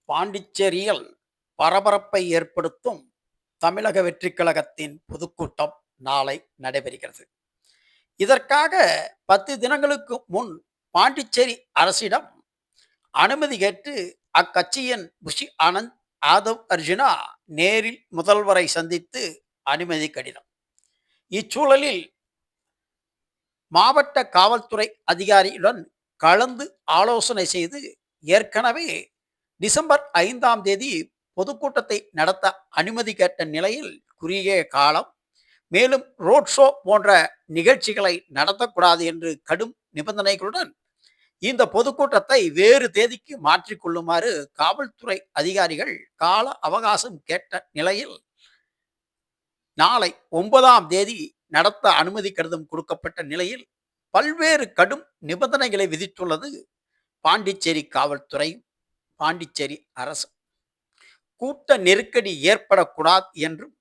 பாண்டிச்சேரியில் பரபரப்பை ஏற்படுத்தும் தமிழக வெற்றிக் கழகத்தின் பொதுக்கூட்டம் நாளை நடைபெறுகிறது. இதற்காக 10 தினங்களுக்கு முன் பாண்டிச்சேரி அரசிடம் அனுமதி கேட்டு அக்கட்சியின் புஷி ஆனந்த், ஆதவ் அர்ஜுனா நேரில் முதல்வரை சந்தித்து அனுமதி கடிதம். இச்சூழலில் மாவட்ட காவல்துறை அதிகாரியுடன் கலந்து ஆலோசனை செய்து ஏற்கனவே டிசம்பர் 5ஆம் தேதி பொதுக்கூட்டத்தை நடத்த அனுமதி கேட்ட நிலையில் குறுகிய காலம், மேலும் ரோட் ஷோ போன்ற நிகழ்ச்சிகளை நடத்தக்கூடாது என்று கடும் நிபந்தனைகளுடன் இந்த பொதுக்கூட்டத்தை வேறு தேதிக்கு மாற்றிக்கொள்ளுமாறு காவல்துறை அதிகாரிகள் கால அவகாசம் கேட்ட நிலையில் நாளை 9ஆம் தேதி நடத்த அனுமதி கடிதம் கொடுக்கப்பட்ட நிலையில் பல்வேறு கடும் நிபந்தனைகளை விதித்துள்ளது பாண்டிச்சேரி காவல்துறை, பாண்டிச்சேரி அரசு. கூட்ட நெருக்கடி ஏற்படக்கூடாது என்றும்,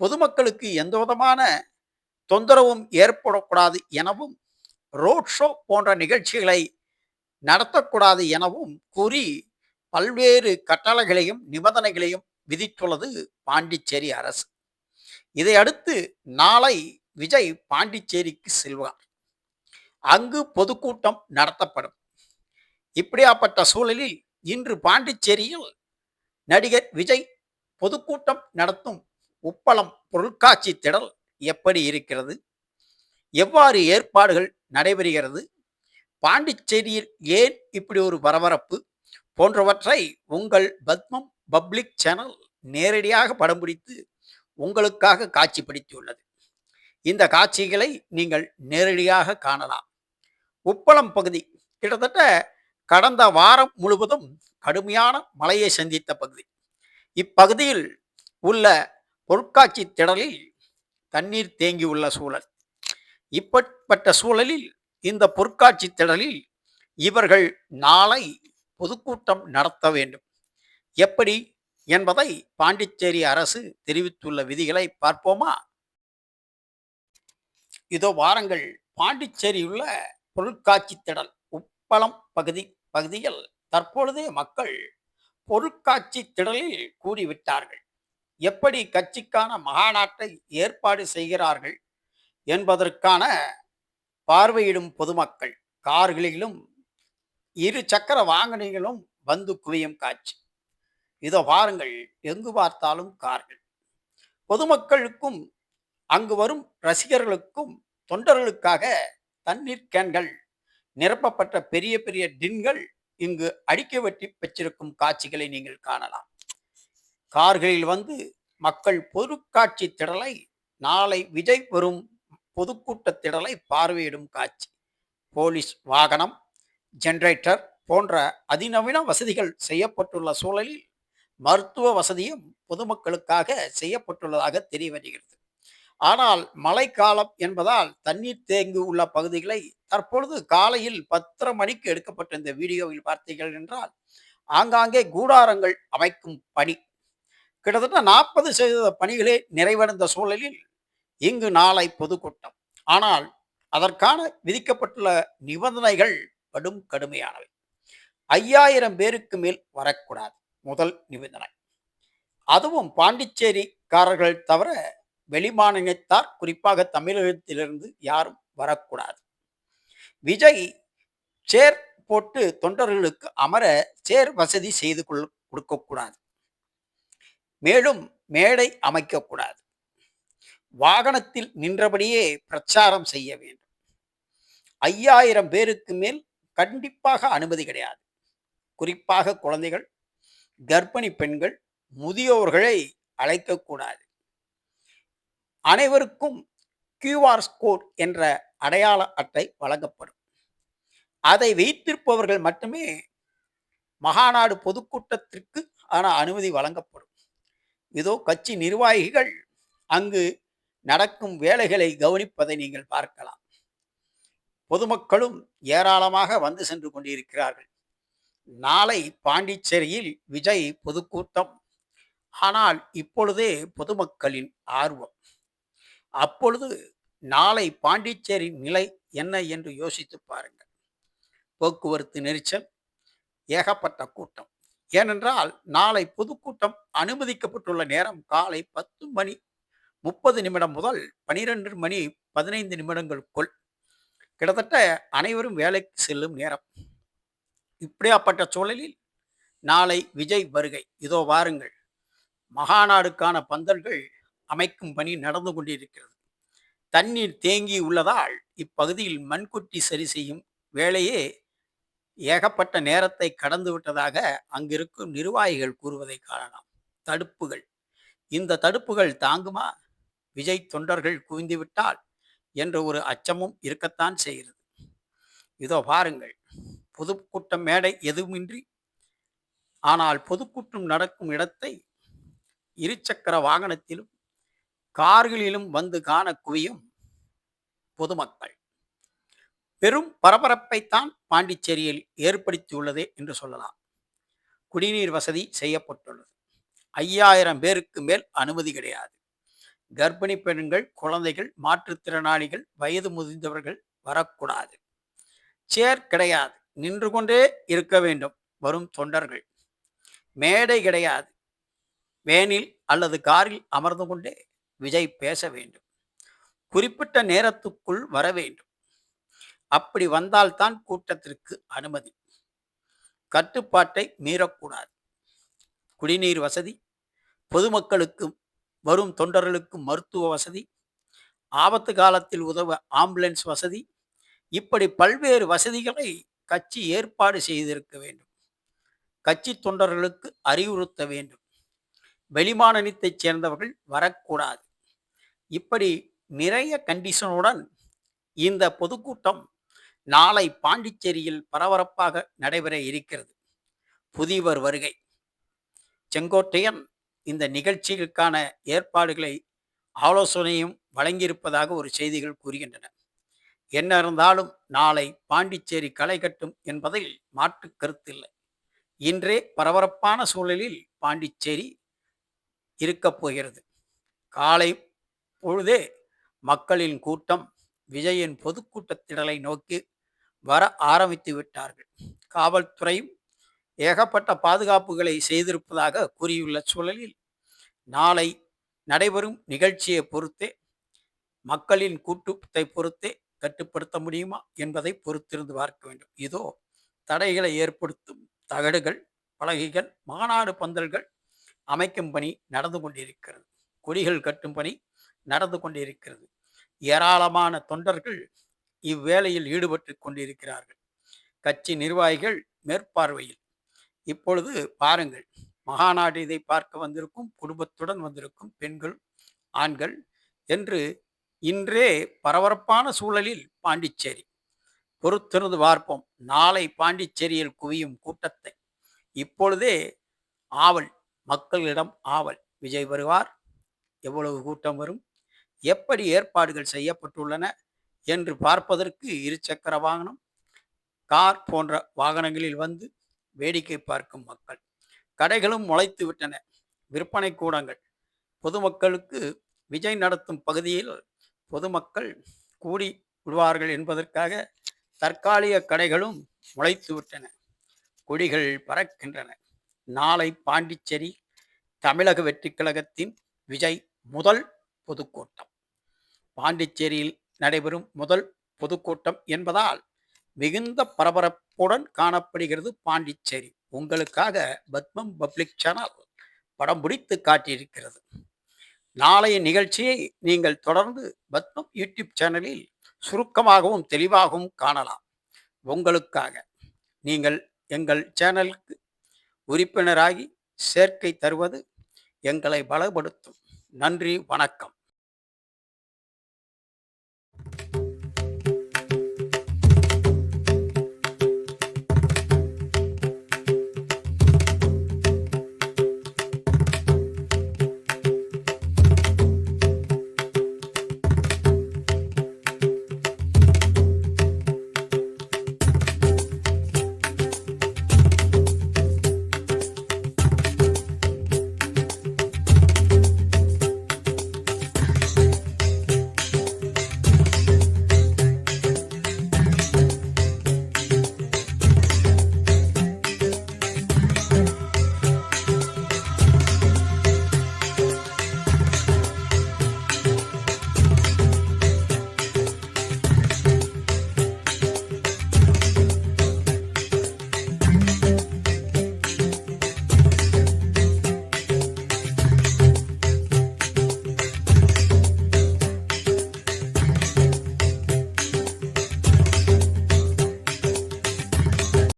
பொதுமக்களுக்கு எந்தவிதமான தொந்தரவும் ஏற்படக்கூடாது எனவும், ரோட் ஷோ போன்ற நிகழ்ச்சிகளை நடத்தக்கூடாது எனவும் கூறி பல்வேறு கட்டளைகளையும் நிபந்தனைகளையும் விதித்துள்ளது பாண்டிச்சேரி அரசு. இதையடுத்து நாளை விஜய் பாண்டிச்சேரிக்கு செல்வார். அங்கு பொதுக்கூட்டம் நடத்தப்படும். இப்படியாப்பட்ட சூழலில் இன்று பாண்டிச்சேரியில் நடிகர் விஜய் பொதுக்கூட்டம் நடத்தும் உப்பளம் பொருட்காட்சி திடல் எப்படி இருக்கிறது, எவ்வாறு ஏற்பாடுகள் நடைபெறுகிறது, பாண்டிச்சேரியில் ஏன் இப்படி ஒரு பரபரப்பு போன்றவற்றை உங்கள் பத்மம் பப்ளிக் சேனல் நேரடியாக படம் பிடித்து உங்களுக்காக காட்சிப்படுத்தியுள்ளது. இந்த காட்சிகளை நீங்கள் நேரடியாக காணலாம். உப்பளம் பகுதி கிட்டத்தட்ட கடந்த வாரம் முழுவதும் கடுமையான மழையை சந்தித்த பகுதி. இப்பகுதியில் உள்ள பொருட்காட்சி திடலில் தண்ணீர் தேங்கியுள்ள சூழல். இப்படிப்பட்ட சூழலில் இந்த பொருட்காட்சி திடலில் இவர்கள் நாளை பொதுக்கூட்டம் நடத்த வேண்டும். எப்படி என்பதை பாண்டிச்சேரி அரசு தெரிவித்துள்ள விதிகளை பார்ப்போமா? இதோ வாருங்கள். பாண்டிச்சேரியுள்ள பொருட்காட்சி திடல் உப்பளம் பகுதியில் தற்பொழுதே மக்கள் பொருட்காட்சி திடலில் கூடிவிட்டார்கள். எப்படி கட்சிக்கான மகாநாட்டை ஏற்பாடு செய்கிறார்கள் என்பதற்கான பார்வையிடும் பொதுமக்கள் கார்களிலும் இரு சக்கர வாகனங்களும் வந்து குவியும் காட்சி. இதோ பாருங்கள், எங்கு பார்த்தாலும் கார்கள். பொதுமக்களுக்கும் அங்கு வரும் ரசிகர்களுக்கும் தொண்டர்களுக்காக தண்ணீர் கேன்கள் நிரப்பப்பட்ட பெரிய பெரிய டின்கள் இங்கு அடுக்கி வெட்டி வச்சிருக்கும் காட்சிகளை நீங்கள் காணலாம். கார்களில் வந்து மக்கள் பொருட்காட்சி திடலை, நாளை விஜய் வரும் பொதுக்கூட்ட திடலை பார்வையிடும் காட்சி. போலீஸ் வாகனம், ஜெனரேட்டர் போன்ற அதிநவீன வசதிகள் செய்யப்பட்டுள்ள சூழலில் மருத்துவ வசதியும் பொதுமக்களுக்காக செய்யப்பட்டுள்ளதாக தெரிய வருகிறது. ஆனால் மழைக்காலம் என்பதால் தண்ணீர் தேங்கி உள்ள பகுதிகளை தற்பொழுது காலையில் 10:30 மணிக்கு எடுக்கப்பட்ட இந்த வீடியோவில் பார்த்தீர்கள் என்றால் ஆங்காங்கே கூடாரங்கள் அமைக்கும் பணி கிட்டத்தட்ட 40% பணிகளே நிறைவடைந்த சூழலில் இங்கு நாளை பொதுக்கூட்டம். ஆனால் அதற்கான விதிக்கப்பட்டுள்ள நிபந்தனைகள் கடுமையானவை. 5000 பேருக்கு மேல் வரக்கூடாது முதல் நிபந்தனை. அதுவும் பாண்டிச்சேரிக்காரர்கள் தவிர வெளிமாநிலத்தார், குறிப்பாக தமிழகத்திலிருந்து யாரும் வரக்கூடாது. விஜய் சேர் போட்டு தொண்டர்களுக்கு அமர சேர் வசதி செய்து கொடுக்கக்கூடாது. மேலும் மேடை அமைக்கக்கூடாது. வாகனத்தில் நின்றபடியே பிரச்சாரம் செய்ய வேண்டும். 5000 பேருக்கு மேல் கண்டிப்பாக அனுமதி கிடையாது. குறிப்பாக குழந்தைகள், கர்ப்பிணி பெண்கள், முதியோர்களை அழைக்கக்கூடாது. அனைவருக்கும் QR கோட் என்ற அடையாள அட்டை வழங்கப்படும். அதை வைத்திருப்பவர்கள் மட்டுமே மகாநாடு பொதுக்கூட்டத்திற்கு அனுமதி வழங்கப்படும். இதோ கட்சி நிர்வாகிகள் அங்கு நடக்கும் வேலைகளை கவனிப்பதை நீங்கள் பார்க்கலாம். பொதுமக்களும் ஏராளமாக வந்து சென்று கொண்டிருக்கிறார்கள். நாளை பாண்டிச்சேரியில் விஜய் பொதுக்கூட்டம். ஆனால் இப்பொழுதே பொதுமக்களின் ஆர்வம். அப்பொழுது நாளை பாண்டிச்சேரி நிலை என்ன என்று யோசித்து பாருங்கள். போக்குவரத்து நெரிசல், ஏகப்பட்ட கூட்டம். ஏனென்றால் நாளை பொதுக்கூட்டம் அனுமதிக்கப்பட்டுள்ள நேரம் காலை 10:30 முதல் 12:15 கிட்டத்தட்ட அனைவரும் வேலைக்கு செல்லும் நேரம். இப்படியாப்பட்ட சூழலில் நாளை விஜய் வருகை. இதோ வாருங்கள். மகாநாடுக்கான பந்தல்கள் அமைக்கும் பணி நடந்து கொண்டிருக்கிறது. தண்ணீர் தேங்கி உள்ளதால் இப்பகுதியில் மண்கொட்டி சரி செய்யும் வேலையே ஏகப்பட்ட நேரத்தை கடந்து விட்டதாக அங்கிருக்கும் நிர்வாகிகள் கூறுவதை காணலாம். தடுப்புகள், இந்த தடுப்புகள் தாங்குமா? விஜய் தொண்டர்கள் குவிந்துவிட்டால் என்ற ஒரு அச்சமும் இருக்கத்தான் செய்கிறது. இதோ பாருங்கள், பொதுக்கூட்டம் மேடை எதுவுமின்றி, ஆனால் பொதுக்கூட்டம் நடக்கும் இடத்தை இருசக்கர வாகனத்திலும் கார்களிலும் வந்து காண குவியும் பொதுமக்கள். பெரும் பரபரப்பைத்தான் பாண்டிச்சேரியில் ஏற்படுத்தியுள்ளது என்று சொல்லலாம். குடிநீர் வசதி செய்யப்பட்டுள்ளது. 5000 பேருக்கு மேல் அனுமதி கிடையாது. கர்ப்பிணி பெண்கள், குழந்தைகள், மாற்றுத்திறனாளிகள், வயது முதிர்ந்தவர்கள் வரக்கூடாது. சேர் கிடையாது, நின்று கொண்டே இருக்க வேண்டும் வரும் தொண்டர்கள். மேடை கிடையாது, வேனில் அல்லது காரில் அமர்ந்து கொண்டே விஜய் பேச வேண்டும். குறிப்பிட்ட நேரத்துக்குள் வர வேண்டும். அப்படி வந்தால்தான் கூட்டத்திற்கு அனுமதி. கட்டுப்பாட்டை மீறக்கூடாது. குடிநீர் வசதி, பொதுமக்களுக்கு வரும் தொண்டர்களுக்கு மருத்துவ வசதி, ஆபத்து காலத்தில் உதவ ஆம்புலன்ஸ் வசதி, இப்படி பல்வேறு வசதிகளை கட்சி ஏற்பாடு செய்திருக்க வேண்டும். கட்சி தொண்டர்களுக்கு அறிவுறுத்த வேண்டும். வெளிமாநிலத்தைச் சேர்ந்தவர்கள் வரக்கூடாது. இப்படி நிறைய கண்டிஷனுடன் இந்த பொதுக்கூட்டம் நாளை பாண்டிச்சேரியில் பரபரப்பாக நடைபெற இருக்கிறது. புதியவர் வருகை. செங்கோட்டையன் இந்த நிகழ்ச்சிகளுக்கான ஏற்பாடுகளை ஆலோசனையும் வழங்கியிருப்பதாக ஒரு செய்திகள் கூறுகின்றன. என்ன இருந்தாலும் நாளை பாண்டிச்சேரி களை கட்டும் என்பதில் மாற்று கருத்தில்லை. இன்றே பரபரப்பான சூழலில் பாண்டிச்சேரி இருக்கப் போகிறது. காலை பொழுதே மக்களின் கூட்டம் விஜயின் பொதுக்கூட்டத்திடலை நோக்கி வர ஆரம்பித்து விட்டார்கள். காவல்துறையும் ஏகப்பட்ட பாதுகாப்புகளை செய்திருப்பதாக கூறியுள்ள சூழலில் நாளை நடைபெறும் நிகழ்ச்சியை பொறுத்தே, மக்களின் கூட்டத்தை பொறுத்தே கட்டுப்படுத்த முடியுமா என்பதை பொறுத்திருந்து பார்க்க வேண்டும். இதோ தடைகளை ஏற்படுத்தும் தகடுகள், பலகைகள், மாநாடு பந்தல்கள் அமைக்கும் பணி நடந்து கொண்டிருக்கிறது. கொடிகள் கட்டும் பணி நடந்து கொண்டிருக்கிறது. ஏராளமான தொண்டர்கள் இவ்வேளையில் ஈடுபட்டு கொண்டிருக்கிறார்கள். கட்சி நிர்வாகிகள் மேற்பார்வையில். இப்பொழுது பாருங்கள், மகாநாடு இதை பார்க்க வந்திருக்கும் குடும்பத்துடன் வந்திருக்கும் பெண்கள், ஆண்கள் என்று இன்றே பரபரப்பான சூழலில் பாண்டிச்சேரி. பொறுத்திருந்து பார்ப்போம் நாளை பாண்டிச்சேரியில் குவியும் கூட்டத்தை. இப்பொழுதே ஆவல், மக்களிடம் ஆவல். விஜய் வருவார், எவ்வளவு கூட்டம் வரும், எப்படி ஏற்பாடுகள் செய்யப்பட்டுள்ளன என்று பார்ப்பதற்கு இருசக்கர வாகனம், கார் போன்ற வாகனங்களில் வந்து வேடிக்கை பார்க்கும் மக்கள். கடைகளும் முளைத்து விட்டன. விற்பனை கூடங்கள். பொதுமக்களுக்கு விஜய் நடத்தும் பகுதியில் பொதுமக்கள் கூடி விடுவார்கள் என்பதற்காக தற்காலிக கடைகளும் முளைத்து விட்டன. கொடிகள் பறக்கின்றன. நாளை பாண்டிச்சேரி தமிழக வெற்றி கழகத்தின் விஜய் முதல் பொதுக்கூட்டம். பாண்டிச்சேரியில் நடைபெறும் முதல் பொதுக்கூட்டம் என்பதால் மிகுந்த பரபரப்புடன் காணப்படுகிறது பாண்டிச்சேரி. உங்களுக்காக பத்மம் பப்ளிக் சேனல் படம் பிடித்து காட்டியிருக்கிறது. நாளைய நிகழ்ச்சியை நீங்கள் தொடர்ந்து பத்மம் யூடியூப் சேனலில் சுருக்கமாகவும் தெளிவாகவும் காணலாம். உங்களுக்காக நீங்கள் எங்கள் சேனலுக்கு உறுப்பினராகி சேர்க்கை தருவது எங்களை பலப்படுத்தும். நன்றி, வணக்கம்.